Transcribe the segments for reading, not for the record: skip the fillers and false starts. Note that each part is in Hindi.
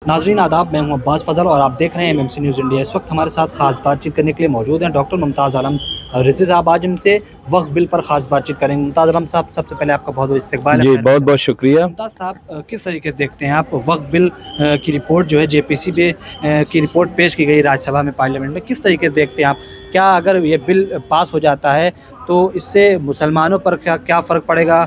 नाजरीन आदाब, मैं हूं अब्बास फजल और आप देख रहे हैं एमएमसी न्यूज़ इंडिया। इस वक्त हमारे साथ खास बातचीत करने के लिए मौजूद हैं डॉक्टर मुमताज़ आलम रिजवी साहब। आज हमसे वक्फ बिल पर खास बातचीत करेंगे। मुमताज़ आलम साहब, सबसे पहले आपका बहुत बहुत इस्तकबाल है। जी, बहुत बहुत शुक्रिया। मुमताज़ साहब, किस तरीके से देखते हैं आप वक्फ बिल की रिपोर्ट जो है जेपीसी की रिपोर्ट पेश की गई राज्यसभा में, पार्लियामेंट में, किस तरीके से देखते हैं आप? क्या अगर ये बिल पास हो जाता है तो इससे मुसलमानों पर क्या फ़र्क पड़ेगा?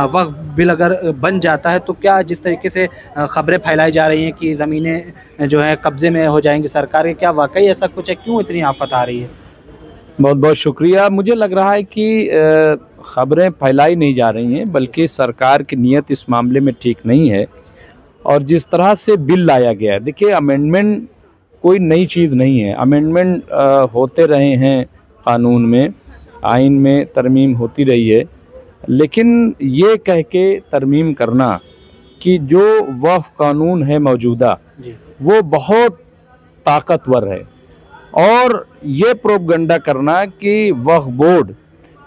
वक्फ बिल अगर बन जाता है तो क्या जिस तरीके से ख़बरें फैलाई जा रही हैं कि ज़मीनें जो है कब्ज़े में हो जाएंगी सरकार के, क्या वाकई ऐसा कुछ है? क्यों इतनी आफत आ रही है? बहुत बहुत शुक्रिया। मुझे लग रहा है कि ख़बरें फैलाई नहीं जा रही हैं, बल्कि सरकार की नीयत इस मामले में ठीक नहीं है। और जिस तरह से बिल लाया गया है, देखिए, अमेंडमेंट कोई नई चीज़ नहीं है। अमेंडमेंट होते रहे हैं, कानून में, आइन में तरमीम होती रही है। लेकिन ये कह के तरमीम करना कि जो वक्फ कानून है मौजूदा, वो बहुत ताकतवर है, और ये प्रोपगंडा करना कि वक्फ बोर्ड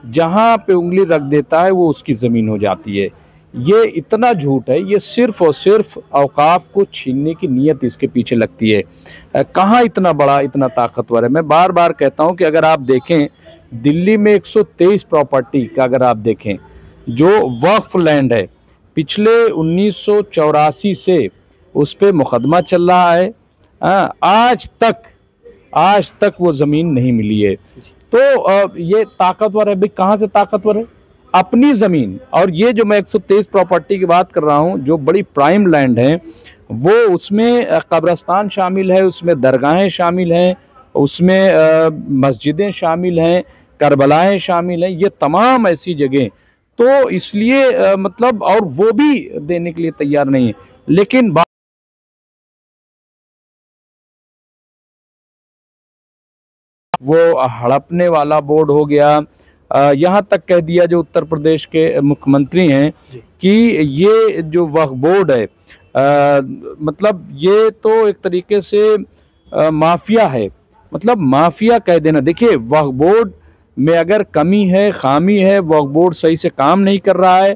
जहाँ पे उंगली रख देता है वो उसकी ज़मीन हो जाती है, ये इतना झूठ है। ये सिर्फ़ और सिर्फ औकाफ को छीनने की नीयत इसके पीछे लगती है। कहाँ इतना बड़ा, इतना ताकतवर है। मैं बार बार कहता हूँ कि अगर आप देखें, दिल्ली में 123 प्रॉपर्टी का अगर आप देखें जो वक्फ लैंड है, पिछले 1984 से उस पर मुकदमा चल रहा है। आज तक वो ज़मीन नहीं मिली है। तो ये ताकतवर है। भाई, कहाँ से ताकतवर है? अपनी ज़मीन। और ये जो मैं 123 प्रॉपर्टी की बात कर रहा हूँ, जो बड़ी प्राइम लैंड है, वो उसमें कब्रस्तान शामिल है, उसमें दरगाहें शामिल हैं, उसमें मस्जिदें शामिल हैं, करबलाएँ शामिल हैं, ये तमाम ऐसी जगह। तो इसलिए मतलब, और वो भी देने के लिए तैयार नहीं है। लेकिन वो हड़पने वाला बोर्ड हो गया। यहाँ तक कह दिया जो उत्तर प्रदेश के मुख्यमंत्री हैं कि ये जो वक्फ बोर्ड है, मतलब ये तो एक तरीके से माफिया है। मतलब माफिया कह देना। देखिए, वक्फ बोर्ड में अगर कमी है, खामी है, वक्फ बोर्ड सही से काम नहीं कर रहा है,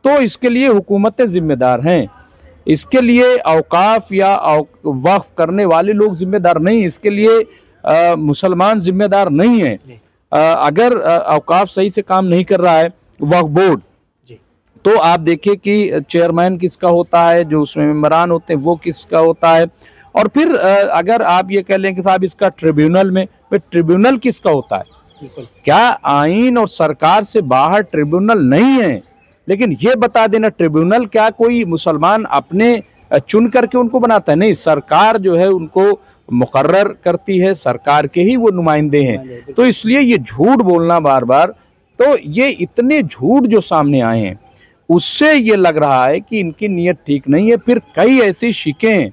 तो इसके लिए हुकूमतें जिम्मेदार हैं। इसके लिए औकाफ या वक्फ करने वाले लोग जिम्मेदार नहीं। इसके लिए मुसलमान जिम्मेदार नहीं है। अगर औकाफ सही से काम नहीं कर रहा है वक्फ बोर्ड, तो आप देखिए कि चेयरमैन किसका होता है, जो उसमें मेंबरान होते हैं वो किसका होता है। और फिर अगर आप ये कह लें कि साहब इसका ट्रिब्यूनल में, ट्रिब्यूनल किसका होता है? क्या आइन और सरकार से बाहर ट्रिब्यूनल नहीं है? लेकिन ये बता देना, ट्रिब्यूनल क्या कोई मुसलमान अपने चुन करके उनको बनाता है? नहीं, सरकार जो है उनको मुकर्रर करती है, सरकार के ही वो नुमाइंदे हैं। तो इसलिए ये झूठ बोलना बार बार, तो ये इतने झूठ जो सामने आए हैं, उससे ये लग रहा है कि इनकी नीयत ठीक नहीं है। फिर कई ऐसी शिकें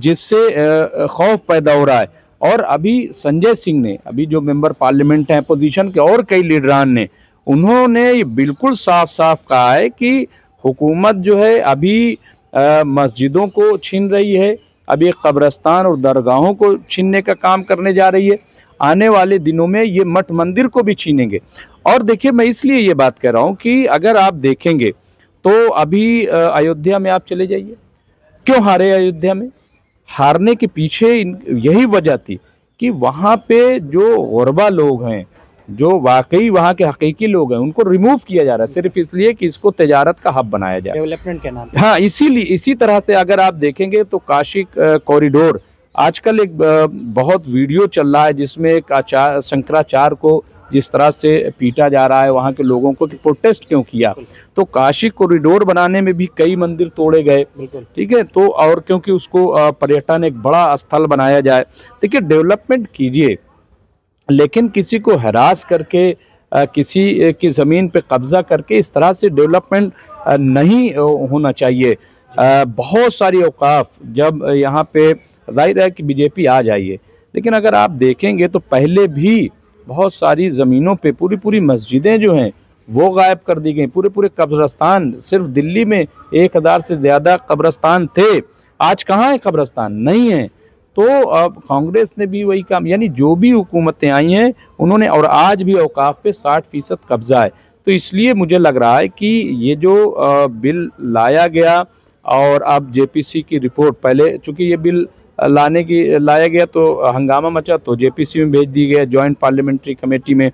जिससे खौफ पैदा हो रहा है। और अभी संजय सिंह ने, अभी जो मेंबर पार्लियामेंट हैं अपोजिशन के, और कई लीडरान ने, उन्होंने ये बिल्कुल साफ साफ कहा है कि हुकूमत जो है अभी मस्जिदों को छीन रही है, अभी कब्रस्तान और दरगाहों को छीनने का काम करने जा रही है। आने वाले दिनों में ये मठ मंदिर को भी छीनेंगे। और देखिए, मैं इसलिए ये बात कह रहा हूँ कि अगर आप देखेंगे तो अभी अयोध्या में आप चले जाइए। क्यों हारे अयोध्या में? हारने के पीछे यही वजह थी कि वहाँ पे जो गुरबा लोग हैं, जो वाकई वहाँ के हकीकी लोग हैं, उनको रिमूव किया जा रहा है सिर्फ इसलिए कि इसको तिजारत का हब बनाया जाए, डेवलपमेंट के नाम। हाँ, इसीलिए। इसी तरह से अगर आप देखेंगे तो काशी कॉरिडोर, आजकल एक बहुत वीडियो चल रहा है जिसमें एक शंकराचार्य को जिस तरह से पीटा जा रहा है वहाँ के लोगों को कि प्रोटेस्ट क्यों किया। तो काशी कॉरिडोर बनाने में भी कई मंदिर तोड़े गए, ठीक है। तो और क्योंकि उसको पर्यटन एक बड़ा स्थल बनाया जाए। देखिए, डेवलपमेंट कीजिए, लेकिन किसी को हरास करके, किसी की ज़मीन पे कब्जा करके इस तरह से डेवलपमेंट नहीं होना चाहिए। बहुत सारी औकाफ, जब यहाँ पे जाहिर है कि बीजेपी आ जाइए, लेकिन अगर आप देखेंगे तो पहले भी बहुत सारी ज़मीनों पे पूरी मस्जिदें जो हैं वो गायब कर दी गई। पूरे कब्रस्तान, सिर्फ दिल्ली में 1000 से ज़्यादा कब्रस्तान थे, आज कहाँ है कब्रस्तान? नहीं है। तो अब कांग्रेस ने भी वही काम, यानी जो भी हुकूमतें आई हैं उन्होंने, और आज भी औकाफ पे 60% कब्जा है। तो इसलिए मुझे लग रहा है कि ये जो बिल लाया गया और अब जेपीसी की रिपोर्ट, पहले चूंकि ये बिल लाया गया तो हंगामा मचा, तो जेपीसी में भेज दी गया, जॉइंट पार्लियामेंट्री कमेटी में।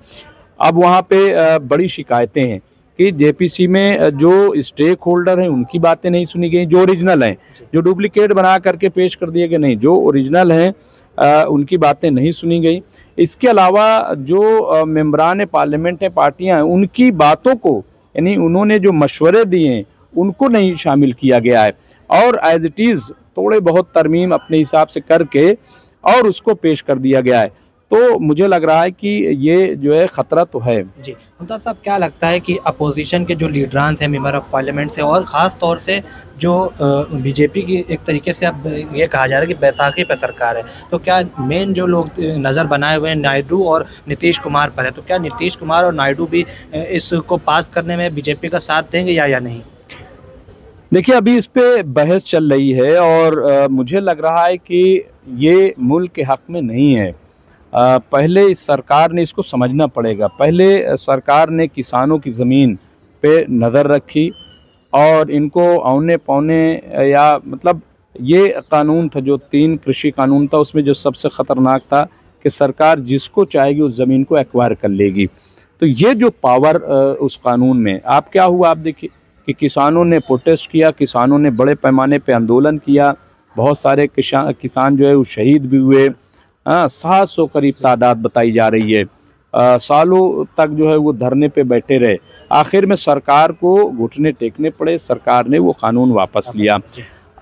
अब वहाँ पे बड़ी शिकायतें हैं कि जेपीसी में जो स्टेक होल्डर हैं उनकी बातें नहीं सुनी गई, जो ओरिजिनल हैं, जो डुप्लीकेट बना करके पेश कर दिए गए नहीं, जो ओरिजिनल हैं उनकी बातें नहीं सुनी गई। इसके अलावा जो मेंबरान पार्लियामेंट हैं, पार्टियां हैं, उनकी बातों को, यानी उन्होंने जो मशवरे दिए हैं उनको नहीं शामिल किया गया है, और एज इट इज़ थोड़े बहुत तरमीम अपने हिसाब से करके और उसको पेश कर दिया गया है। तो मुझे लग रहा है कि ये जो है ख़तरा तो है। जी मुमताज़ साहब, क्या लगता है कि अपोजिशन के जो लीडरान्स हैं, मेंबर ऑफ पार्लियामेंट से, और ख़ास तौर से जो बीजेपी की एक तरीके से अब ये कहा जा रहा है कि बैसाखी पर सरकार है, तो क्या मेन जो लोग नज़र बनाए हुए हैं नायडू और नीतीश कुमार पर है, तो क्या नीतीश कुमार और नायडू भी इसको पास करने में बीजेपी का साथ देंगे या नहीं? देखिए, अभी इस पे बहस चल रही है और मुझे लग रहा है कि ये मुल्क के हक़ में नहीं है। पहले इस सरकार ने इसको समझना पड़ेगा। पहले सरकार ने किसानों की ज़मीन पे नज़र रखी और इनको औने पौने, या मतलब ये कानून था जो 3 कृषि कानून था, उसमें जो सबसे ख़तरनाक था कि सरकार जिसको चाहेगी उस ज़मीन को एक्वायर कर लेगी। तो ये जो पावर उस कानून में, आप क्या हुआ, आप देखिए कि किसानों ने प्रोटेस्ट किया, किसानों ने बड़े पैमाने पे आंदोलन किया, बहुत सारे किसान जो है वो शहीद भी हुए। 700 करीब तादाद बताई जा रही है। सालों तक जो है वो धरने पे बैठे रहे, आखिर में सरकार को घुटने टेकने पड़े, सरकार ने वो कानून वापस लिया।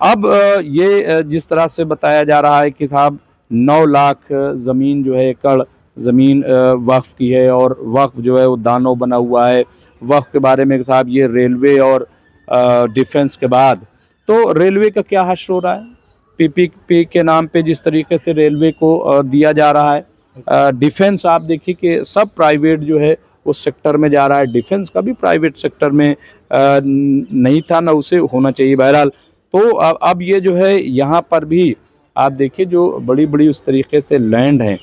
अब ये जिस तरह से बताया जा रहा है कि साहब 9 लाख ज़मीन जो है, एकड़ ज़मीन वक्फ की है, और वक्फ जो है वो दानव बना हुआ है। वक्फ के बारे में साहब ये रेलवे और डिफेंस के बाद, तो रेलवे का क्या हश्र हो रहा है? पीपीपी के नाम पे जिस तरीके से रेलवे को दिया जा रहा है। डिफेंस आप देखिए कि सब प्राइवेट जो है उस सेक्टर में जा रहा है, डिफेंस का भी प्राइवेट सेक्टर में नहीं था, ना उसे होना चाहिए। बहरहाल तो अब ये जो है यहाँ पर भी आप देखिए जो बड़ी बड़ी उस तरीके से लैंड है,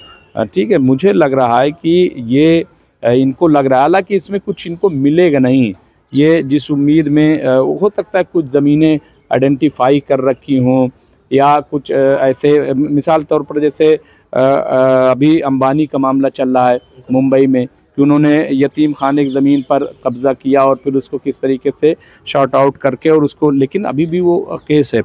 ठीक है, मुझे लग रहा है कि ये इनको लग रहा है, हालांकि इसमें कुछ इनको मिलेगा नहीं। ये जिस उम्मीद में हो सकता है कुछ ज़मीनें आइडेंटिफाई कर रखी हों, या कुछ ऐसे, मिसाल तौर पर जैसे अभी अंबानी का मामला चल रहा है मुंबई में कि उन्होंने यतीम खाने की ज़मीन पर कब्ज़ा किया और फिर उसको किस तरीके से शॉर्ट आउट करके, और उसको, लेकिन अभी भी वो केस है।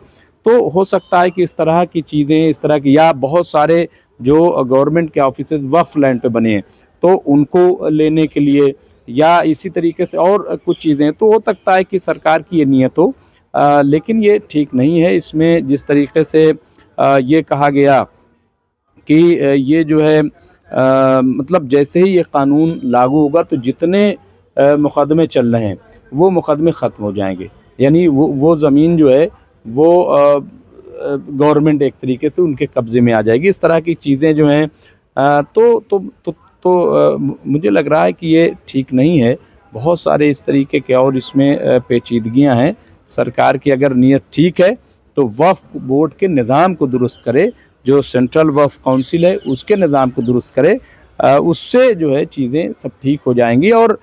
तो हो सकता है कि इस तरह की चीज़ें, इस तरह की, या बहुत सारे जो गवर्नमेंट के ऑफिसेज वक्फ लैंड पे बने हैं तो उनको लेने के लिए, या इसी तरीके से और कुछ चीज़ें, तो हो सकता है कि सरकार की ये नीयत हो, लेकिन ये ठीक नहीं है। इसमें जिस तरीके से ये कहा गया कि ये जो है मतलब जैसे ही ये कानून लागू होगा तो जितने मुकदमे चल रहे हैं वो मुकदमे ख़त्म हो जाएंगे, यानी वो ज़मीन जो है वो गवर्नमेंट एक तरीके से उनके कब्ज़े में आ जाएगी। इस तरह की चीज़ें जो हैं तो मुझे लग रहा है कि ये ठीक नहीं है। बहुत सारे इस तरीके के और इसमें पेचीदगियां हैं। सरकार की अगर नीयत ठीक है तो वक्फ बोर्ड के निज़ाम को दुरुस्त करे, जो सेंट्रल वक्फ काउंसिल है उसके निज़ाम को दुरुस्त करे, उससे जो है चीज़ें सब ठीक हो जाएंगी। और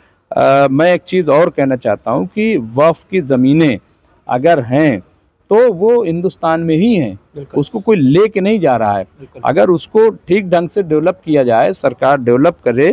मैं एक चीज़ और कहना चाहता हूँ कि वक्फ की ज़मीनें अगर हैं तो वो हिंदुस्तान में ही हैं, उसको कोई ले के नहीं जा रहा है। अगर उसको ठीक ढंग से डेवलप किया जाए, सरकार डेवलप करे,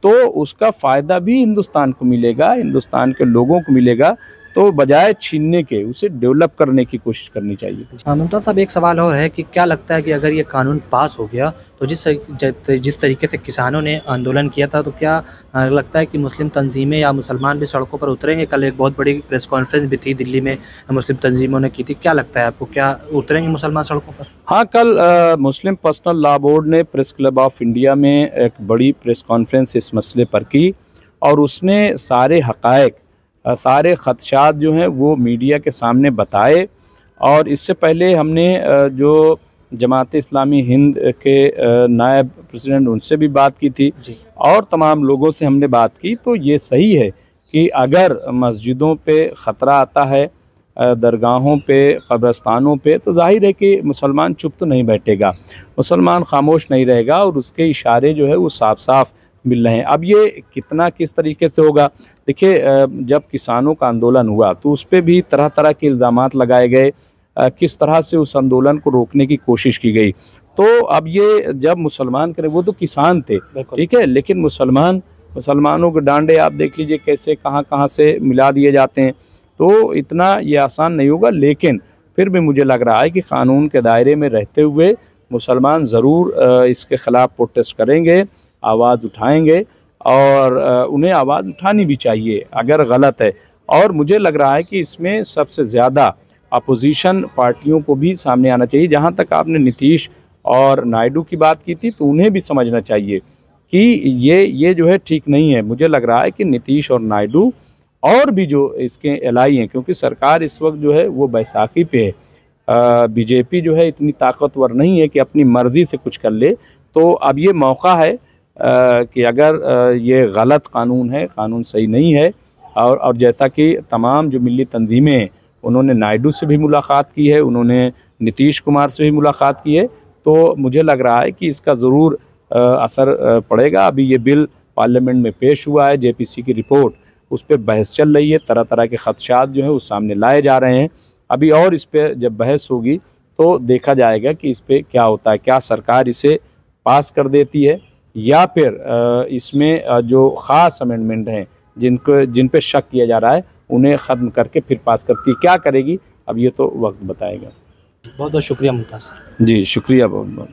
तो उसका फ़ायदा भी हिंदुस्तान को मिलेगा, हिंदुस्तान के लोगों को मिलेगा। तो बजाय छीनने के उसे डेवलप करने की कोशिश करनी चाहिए। मुमताज़ साहब, एक सवाल और है कि क्या लगता है कि अगर ये कानून पास हो गया तो जिस तरीके से किसानों ने आंदोलन किया था, तो क्या लगता है कि मुस्लिम तंजीमें या मुसलमान भी सड़कों पर उतरेंगे? कल एक बहुत बड़ी प्रेस कॉन्फ्रेंस भी थी दिल्ली में, मुस्लिम तंजीमों ने की थी। क्या लगता है आपको, क्या उतरेंगे मुसलमान सड़कों पर? हाँ, कल मुस्लिम पर्सनल लॉ बोर्ड ने प्रेस क्लब ऑफ इंडिया में एक बड़ी प्रेस कॉन्फ्रेंस इस मसले पर की और उसने सारे हक़ाइक़, सारे ख़दशात जो हैं वो मीडिया के सामने बताए। और इससे पहले हमने जो जमात इस्लामी हिंद के नायब प्रेसिडेंट उनसे भी बात की थी और तमाम लोगों से हमने बात की। तो ये सही है कि अगर मस्जिदों पे ख़तरा आता है, दरगाहों पे, कब्रस्तानों पे, तो जाहिर है कि मुसलमान चुप तो नहीं बैठेगा, मुसलमान खामोश नहीं रहेगा और उसके इशारे जो है वो साफ साफ मिल रहे हैं। अब ये कितना किस तरीके से होगा, देखिए जब किसानों का आंदोलन हुआ तो उस पर भी तरह तरह के इल्ज़ामात लगाए गए, किस तरह से उस आंदोलन को रोकने की कोशिश की गई। तो अब ये जब मुसलमान करें, वो तो किसान थे, ठीक है, लेकिन मुसलमानों के डांडे आप देख लीजिए कैसे कहाँ कहाँ से मिला दिए जाते हैं। तो इतना ये आसान नहीं होगा, लेकिन फिर भी मुझे लग रहा है कि कानून के दायरे में रहते हुए मुसलमान ज़रूर इसके ख़िलाफ़ प्रोटेस्ट करेंगे, आवाज़ उठाएंगे, और उन्हें आवाज़ उठानी भी चाहिए अगर गलत है। और मुझे लग रहा है कि इसमें सबसे ज़्यादा अपोजिशन पार्टियों को भी सामने आना चाहिए। जहाँ तक आपने नीतीश और नायडू की बात की थी, तो उन्हें भी समझना चाहिए कि ये जो है ठीक नहीं है। मुझे लग रहा है कि नीतीश और नायडू और भी जो इसके एलाई हैं, क्योंकि सरकार इस वक्त जो है वो बैसाखी पे है, बीजेपी जो है इतनी ताकतवर नहीं है कि अपनी मर्ज़ी से कुछ कर ले। तो अब ये मौका है कि अगर ये गलत कानून है, कानून सही नहीं है, और जैसा कि तमाम जो मिली तंजीमें हैं, उन्होंने नायडू से भी मुलाकात की है, उन्होंने नीतीश कुमार से भी मुलाकात की है, तो मुझे लग रहा है कि इसका ज़रूर असर पड़ेगा। अभी ये बिल पार्लियामेंट में पेश हुआ है, जेपीसी की रिपोर्ट, उस पर बहस चल रही है, तरह तरह के खदशात जो हैं वो सामने लाए जा रहे हैं। अभी और इस पर जब बहस होगी तो देखा जाएगा कि इस पर क्या होता है, क्या सरकार इसे पास कर देती है या फिर इसमें जो ख़ास अमेंडमेंट हैं जिन पे शक किया जा रहा है उन्हें ख़त्म करके फिर पास करती है। क्या करेगी अब ये तो वक्त बताएगा। बहुत बहुत शुक्रिया मुमताज़। जी शुक्रिया बहुत बहुत।